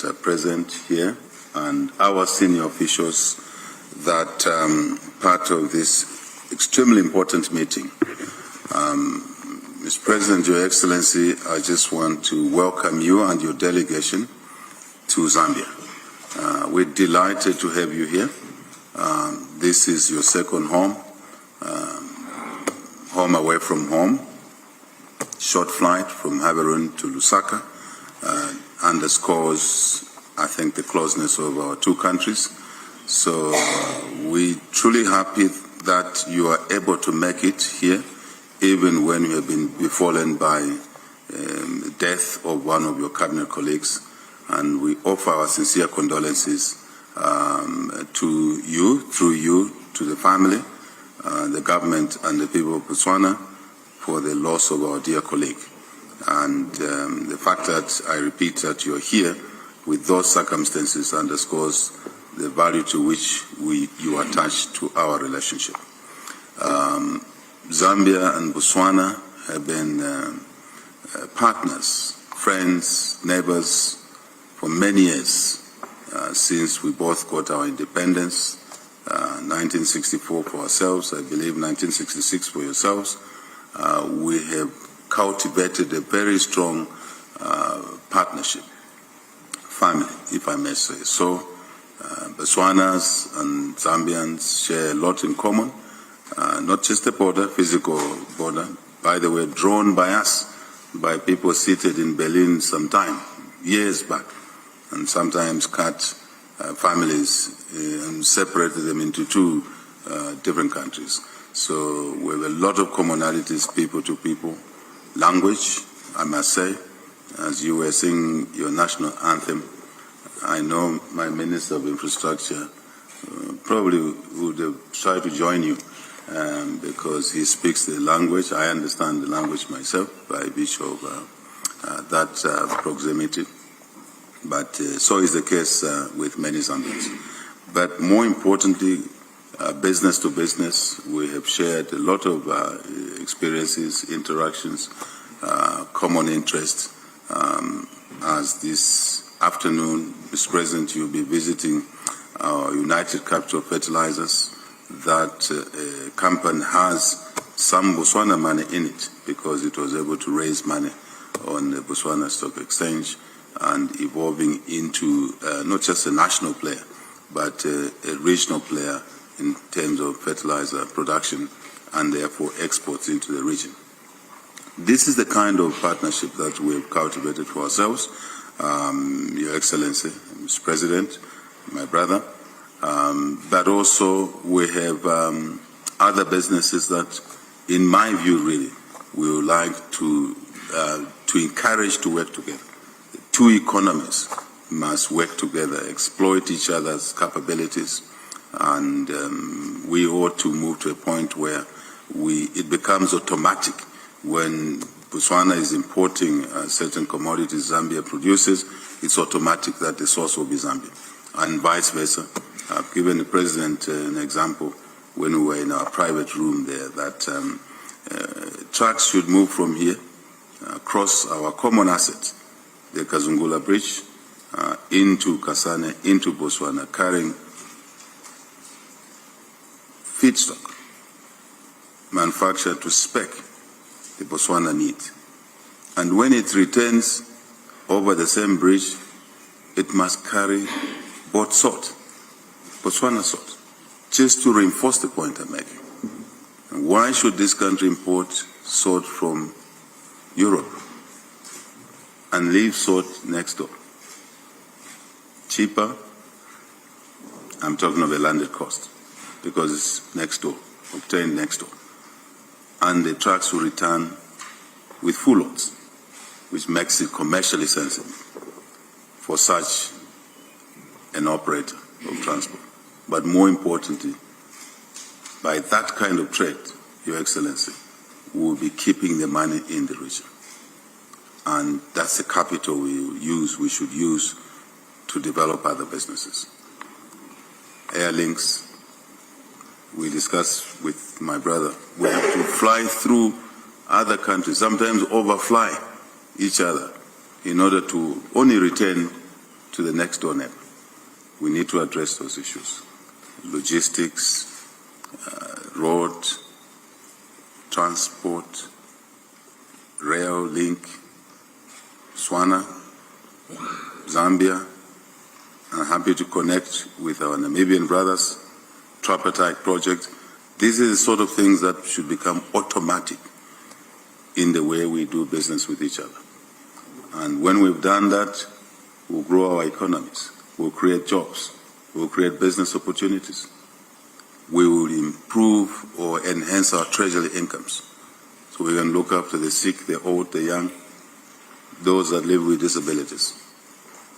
that are present here and our senior officials that part of this extremely important meeting. Mr. President, Your Excellency, I just want to welcome you and your delegation to Zambia. We're delighted to have you here. This is your second home, home away from home. Short flight from Haverun to Lusaka underscores, I think, the closeness of our two countries. So we're truly happy that you are able to make it here, even when you have been befallen by the death of one of your cabinet colleagues. And we offer our sincere condolences to you, through you, to the family, the government and the people of Botswana for the loss of our dear colleague. And the fact that, I repeat, that you're here with those circumstances underscores the value to which you attach to our relationship. Zambia and Botswana have been partners, friends, neighbors for many years since we both got our independence, 1964 for ourselves, I believe 1966 for yourselves. We have cultivated a very strong partnership, family, if I may say so. Botswanas and Zambians share a lot in common, not just a border, physical border, by the way, drawn by us, by people seated in Berlin sometime, years back, and sometimes cut families and separated them into two different countries. So we have a lot of commonalities, people to people. Language, I must say, as you were singing your national anthem, I know my Minister of Infrastructure probably would have tried to join you because he speaks the language. I understand the language myself by virtue of that proximity. But so is the case with many Zambians. But more importantly, business to business, we have shared a lot of experiences, interactions, common interests. As this afternoon, Mr. President, you'll be visiting our United Capital Fertilizers. That company has some Botswana money in it because it was able to raise money on the Botswana Stock Exchange and evolving into not just a national player, but a regional player in terms of fertilizer production and therefore exports into the region. This is the kind of partnership that we have cultivated for ourselves, Your Excellency, Mr. President, my brother, but also we have other businesses that, in my view, really, we would like to encourage to work together. The two economies must work together, exploit each other's capabilities, and we ought to move to a point where it becomes automatic when Botswana is importing certain commodities Zambia produces, it's automatic that the source will be Zambia, and vice versa. I've given the President an example when we were in our private room there that trucks should move from here across our common assets, the Kazungula Bridge, into Kasane, into Botswana, carrying feedstock manufactured to spec the Botswana need. And when it returns over the same bridge, it must carry bought salt, Botswana salt, just to reinforce the point I'm making. And why should this country import salt from Europe and leave salt next door? Cheaper, I'm talking of a landed cost, because it's next door, obtained next door. And the trucks will return with full loads, which makes it commercially sensible for such an operator of transport. But more importantly, by that kind of trade, Your Excellency, we will be keeping the money in the region. And that's the capital we should use to develop other businesses. Air links, we discussed with my brother, we have to fly through other countries, sometimes overfly each other in order to only return to the next door neighbor. We need to address those issues. Logistics, road, transport, rail link, Botswana, Zambia. I'm happy to connect with our Namibian brothers, tripartite project. These are the sort of things that should become automatic in the way we do business with each other. And when we've done that, we'll grow our economies, we'll create jobs, we'll create business opportunities. We will improve or enhance our treasury incomes. So we can look after the sick, the old, the young, those that live with disabilities.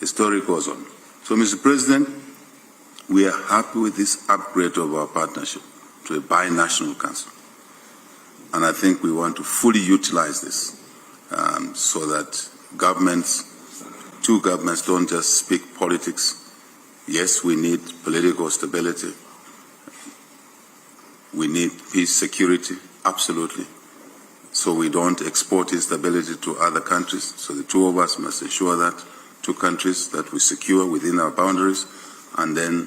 The story goes on. So, Mr. President, we are happy with this upgrade of our partnership to a binational council. And I think we want to fully utilize this so that two governments don't just speak politics. Yes, we need political stability. We need peace, security, absolutely. So we don't export instability to other countries. So the two of us must ensure that two countries that we secure within our boundaries and then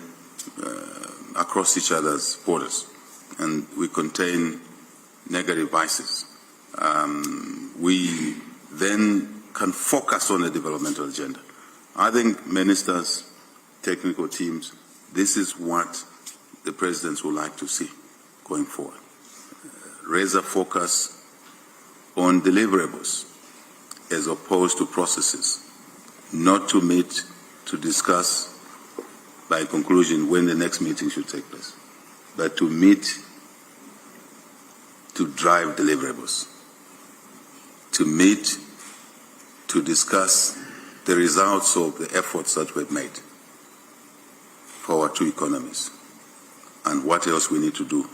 across each other's borders. And we contain negative vices. We then can focus on the developmental agenda. I think ministers, technical teams, this is what the presidents would like to see going forward. Raise a focus on deliverables as opposed to processes. Not to meet to discuss by conclusion when the next meeting should take place, but to meet to drive deliverables, to meet to discuss the results of the efforts that we've made for our two economies and what else we need to do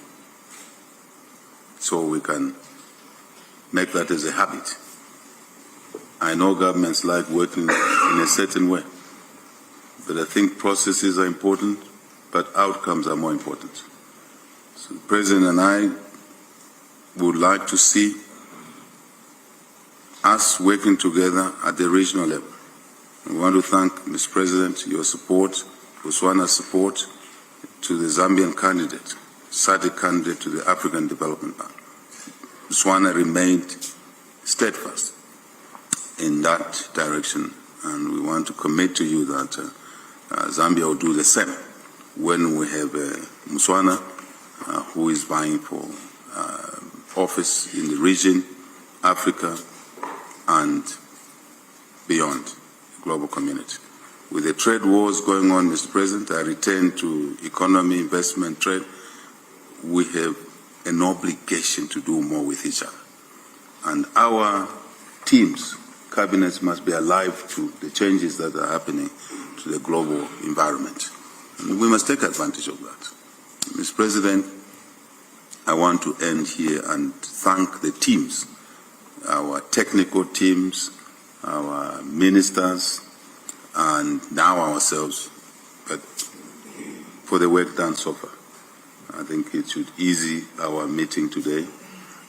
so we can make that as a habit. I know governments like working in a certain way, but I think processes are important, but outcomes are more important. So the President and I would like to see us working together at the regional level. We want to thank, Mr. President, your support, Botswana's support to the Zambian candidate, SADC candidate to the African Development Bank. Botswana remained steadfast in that direction, and we want to commit to you that Zambia will do the same when we have Botswana who is vying for office in the region, Africa, and beyond the global community. With the trade wars going on, Mr. President, I return to economy, investment, trade. We have an obligation to do more with each other. And our teams, cabinets must be alive to the changes that are happening to the global environment. And we must take advantage of that. Mr. President, I want to end here and thank the teams, our technical teams, our ministers, and now ourselves, but for the work done so far. I think it should ease our meeting today.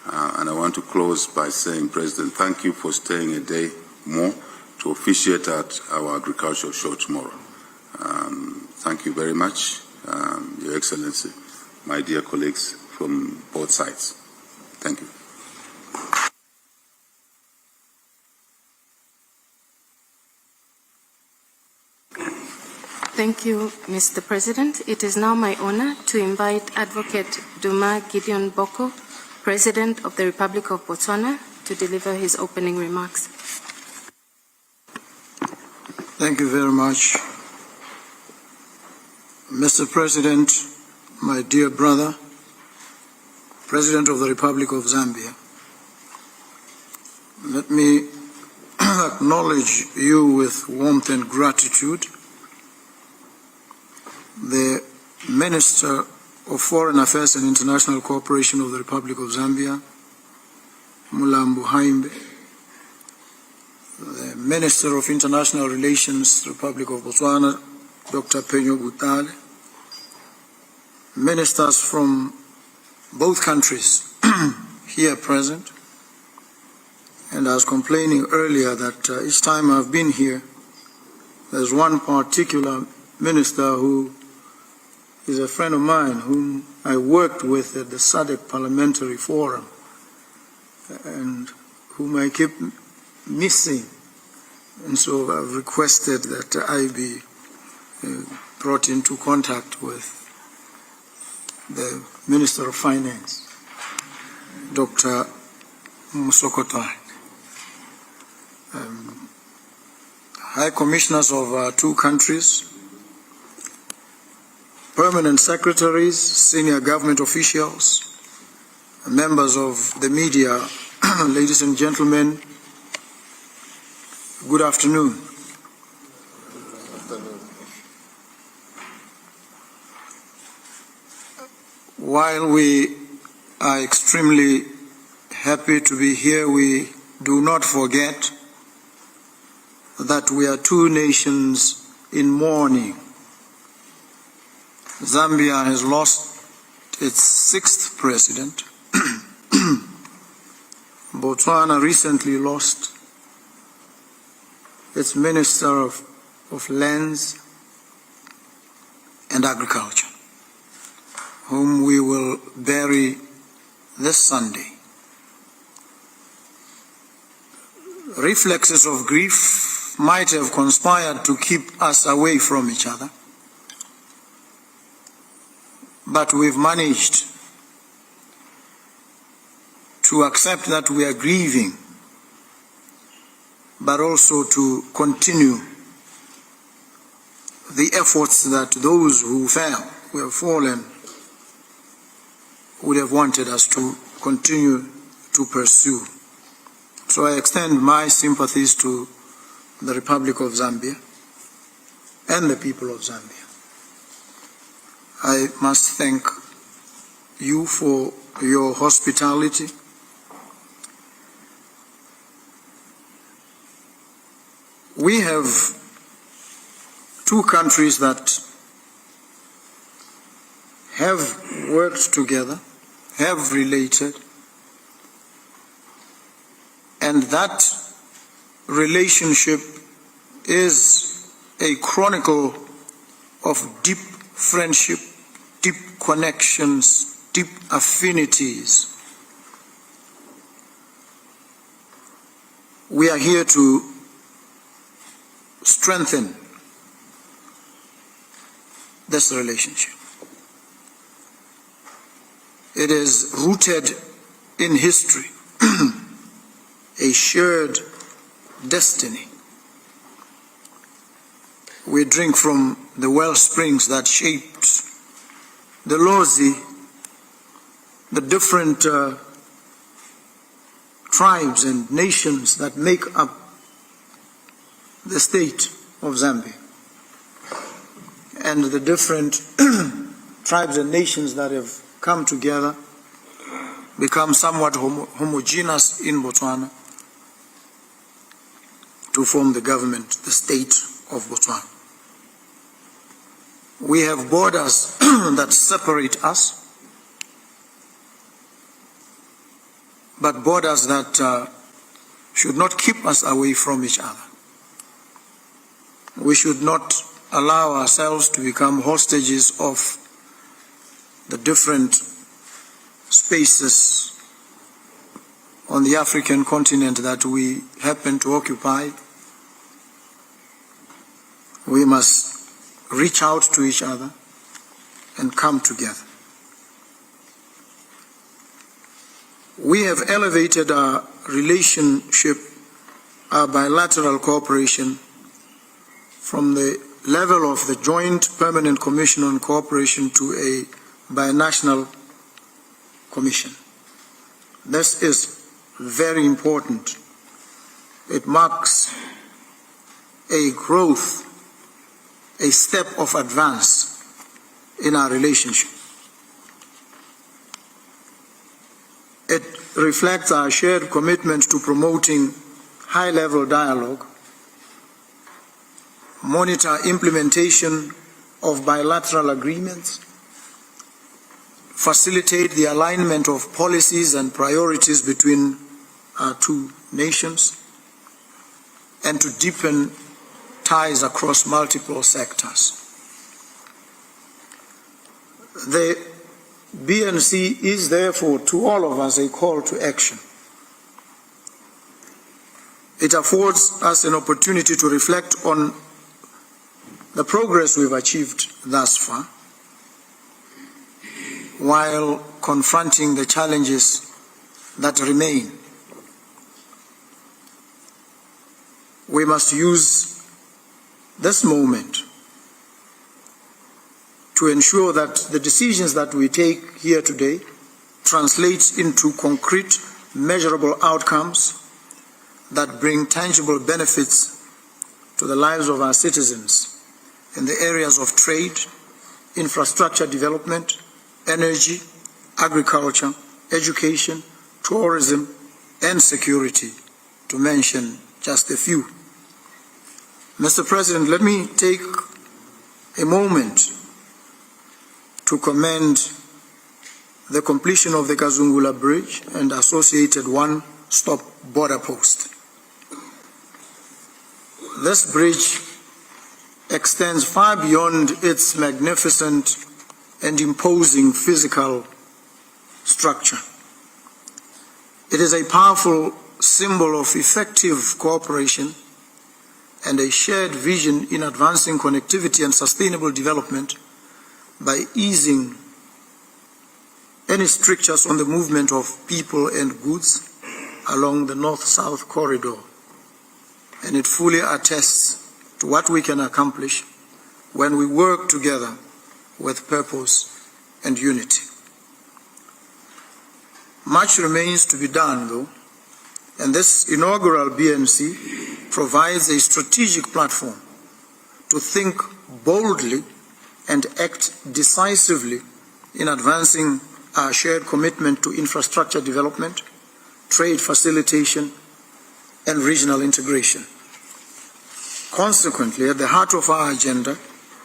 And I want to close by saying, President, thank you for staying a day more to officiate at our agricultural show tomorrow. Thank you very much, Your Excellency, my dear colleagues from both sides. Thank you. Thank you, Mr. President. It is now my honor to invite Advocate Duma Boko, President of the Republic of Botswana, to deliver his opening remarks. Thank you very much. Mr. President, my dear brother, President of the Republic of Zambia, let me acknowledge you with warmth and gratitude. The Minister of Foreign Affairs and International Cooperation of the Republic of Zambia, Mulambo Haimbe, the Minister of International Relations, Republic of Botswana, Dr. Penyo Gutale, ministers from both countries here present, and I was complaining earlier that each time I've been here, there's one particular minister who is a friend of mine whom I worked with at the SADC Parliamentary Forum and whom I keep missing. And so I've requested that I be brought into contact with the Minister of Finance, Dr. Musokotwa. High Commissioners of two countries, permanent secretaries, senior government officials, members of the media, ladies and gentlemen, good afternoon. While we are extremely happy to be here, we do not forget that we are two nations in mourning. Zambia has lost its sixth president. Botswana recently lost its Minister of Lands and Agriculture, whom we will bury this Sunday. Reflexes of grief might have conspired to keep us away from each other, but we've managed to accept that we are grieving, but also to continue the efforts that those who have fallen, would have wanted us to continue to pursue. So I extend my sympathies to the Republic of Zambia and the people of Zambia. I must thank you for your hospitality. We have two countries that have worked together, have related, and that relationship is a chronicle of deep friendship, deep connections, deep affinities. We are here to strengthen this relationship. It is rooted in history, a shared destiny. We drink from the well springs that shaped the Lozi, the different tribes and nations that make up the state of Zambia, and the different tribes and nations that have come together, become somewhat homogeneous in Botswana to form the government, the state of Botswana. We have borders that separate us, but borders that should not keep us away from each other. We should not allow ourselves to become hostages of the different spaces on the African continent that we happen to occupy. We must reach out to each other and come together. We have elevated our relationship, our bilateral cooperation, from the level of the Joint Permanent Commission on Cooperation to a binational commission. This is very important. It marks a growth, a step of advance in our relationship. It reflects our shared commitment to promoting high-level dialogue, monitor implementation of bilateral agreements, facilitate the alignment of policies and priorities between our two nations, and to deepen ties across multiple sectors. The BNC is therefore to all of us a call to action. It affords us an opportunity to reflect on the progress we've achieved thus far, while confronting the challenges that remain. We must use this moment to ensure that the decisions that we take here today translate into concrete, measurable outcomes that bring tangible benefits to the lives of our citizens in the areas of trade, infrastructure development, energy, agriculture, education, tourism, and security, to mention just a few. Mr. President, let me take a moment to commend the completion of the Kazungula Bridge and associated one-stop border post. This bridge extends far beyond its magnificent and imposing physical structure. It is a powerful symbol of effective cooperation and a shared vision in advancing connectivity and sustainable development by easing any strictures on the movement of people and goods along the north-south corridor. And it fully attests to what we can accomplish when we work together with purpose and unity. Much remains to be done, though, and this inaugural BNC provides a strategic platform to think boldly and act decisively in advancing our shared commitment to infrastructure development, trade facilitation, and regional integration. Consequently, at the heart of our agenda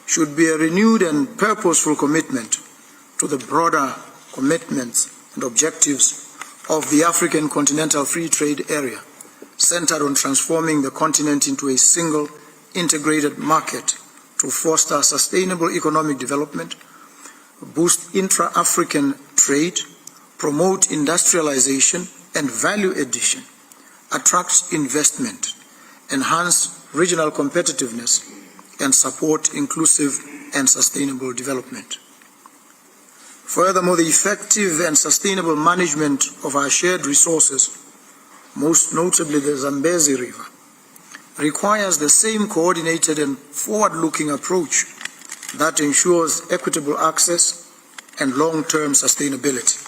should be a renewed and purposeful commitment to the broader commitments and objectives of the African Continental Free Trade Area, centered on transforming the continent into a single integrated market to foster sustainable economic development, boost intra-African trade, promote industrialization and value addition, attract investment, enhance regional competitiveness, and support inclusive and sustainable development. Furthermore, the effective and sustainable management of our shared resources, most notably the Zambezi River, requires the same coordinated and forward-looking approach that ensures equitable access and long-term sustainability.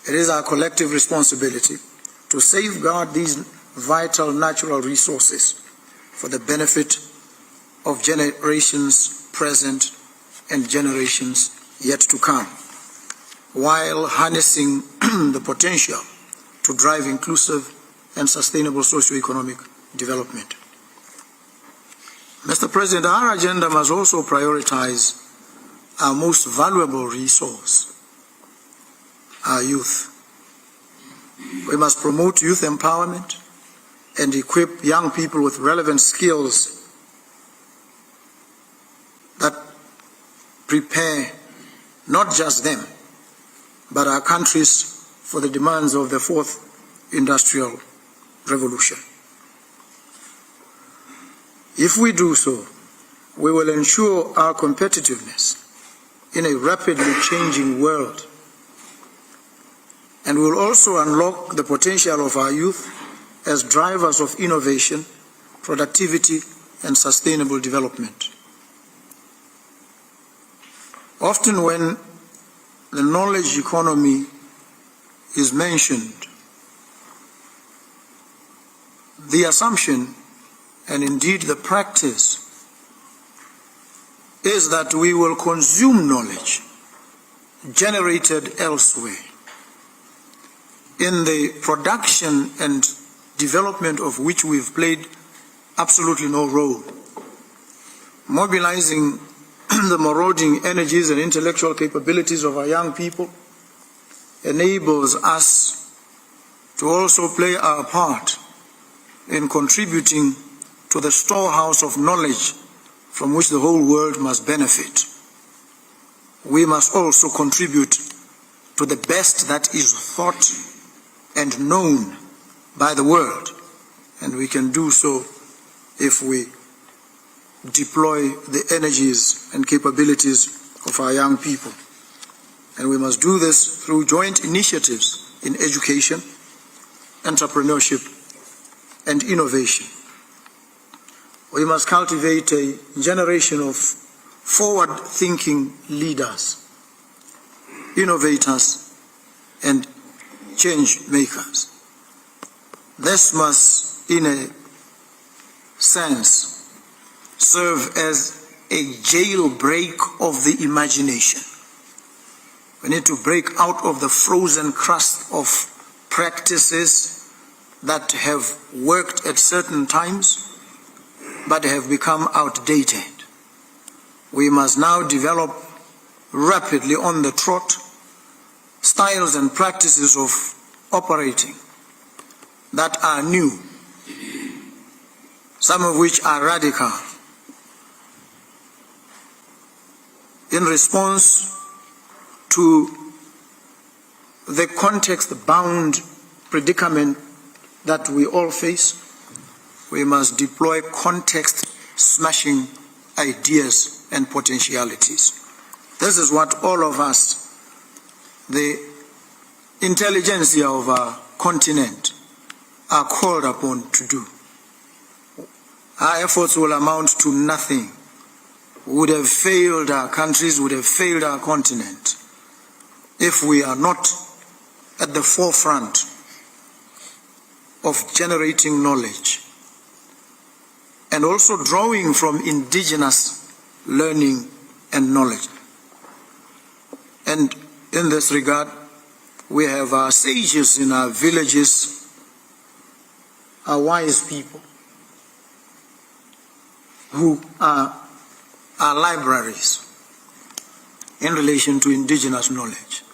It is our collective responsibility to safeguard these vital natural resources for the benefit of generations present and generations yet to come, while harnessing the potential to drive inclusive and sustainable socio-economic development. Mr. President, our agenda must also prioritize our most valuable resource, our youth. We must promote youth empowerment and equip young people with relevant skills that prepare not just them, but our countries for the demands of the fourth industrial revolution. If we do so, we will ensure our competitiveness in a rapidly changing world, and we will also unlock the potential of our youth as drivers of innovation, productivity, and sustainable development. Often when the knowledge economy is mentioned, the assumption, and indeed the practice, is that we will consume knowledge generated elsewhere in the production and development of which we've played absolutely no role. Mobilizing the marauding energies and intellectual capabilities of our young people enables us to also play our part in contributing to the storehouse of knowledge from which the whole world must benefit, we must also contribute to the best that is thought and known by the world. And we can do so if we deploy the energies and capabilities of our young people. And we must do this through joint initiatives in education, entrepreneurship, and innovation. We must cultivate a generation of forward-thinking leaders, innovators, and change makers. This must, in a sense, serve as a jailbreak of the imagination. We need to break out of the frozen crust of practices that have worked at certain times but have become outdated. We must now develop rapidly on the trot styles and practices of operating that are new, some of which are radical, in response to the context-bound predicament that we all face. We must deploy context-smashing ideas and potentialities. This is what all of us, the intelligentsia of our continent, are called upon to do. Our efforts will amount to nothing. We would have failed our countries, would have failed our continent if we are not at the forefront of generating knowledge and also drawing from indigenous learning and knowledge. And in this regard, we have our sages in our villages, our wise people, who are our libraries in relation to indigenous knowledge.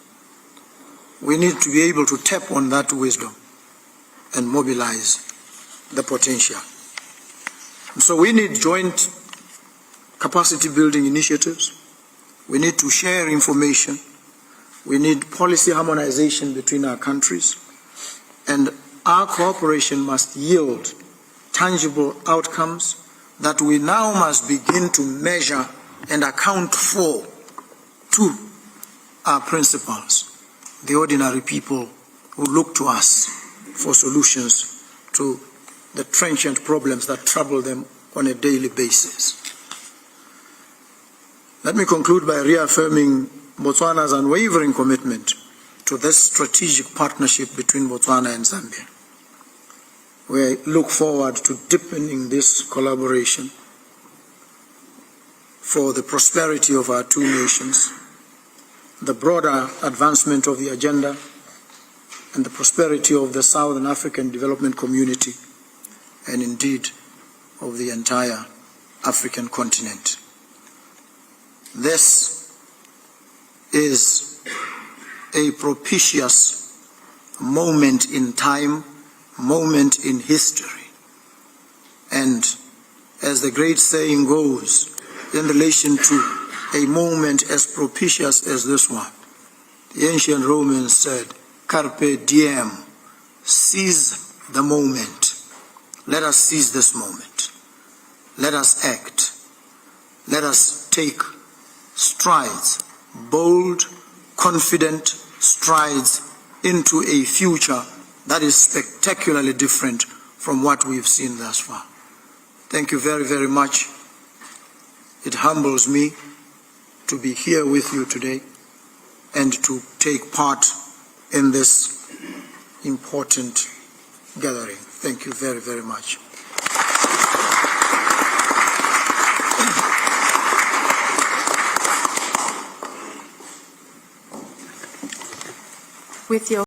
We need to be able to tap on that wisdom and mobilize the potential. And so we need joint capacity building initiatives. We need to share information. We need policy harmonization between our countries. And our cooperation must yield tangible outcomes that we now must begin to measure and account for to our principals, the ordinary people who look to us for solutions to the trenchant problems that trouble them on a daily basis. Let me conclude by reaffirming Botswana's unwavering commitment to this strategic partnership between Botswana and Zambia. We look forward to deepening this collaboration for the prosperity of our two nations, the broader advancement of the agenda, and the prosperity of the Southern African development community, and indeed of the entire African continent. This is a propitious moment in time, moment in history. And as the great saying goes, in relation to a moment as propitious as this one, the ancient Romans said, "Carpe diem," seize the moment. Let us seize this moment. Let us act. Let us take strides, bold, confident strides into a future that is spectacularly different from what we've seen thus far. Thank you very, very much. It humbles me to be here with you today and to take part in this important gathering. Thank you very, very much. With your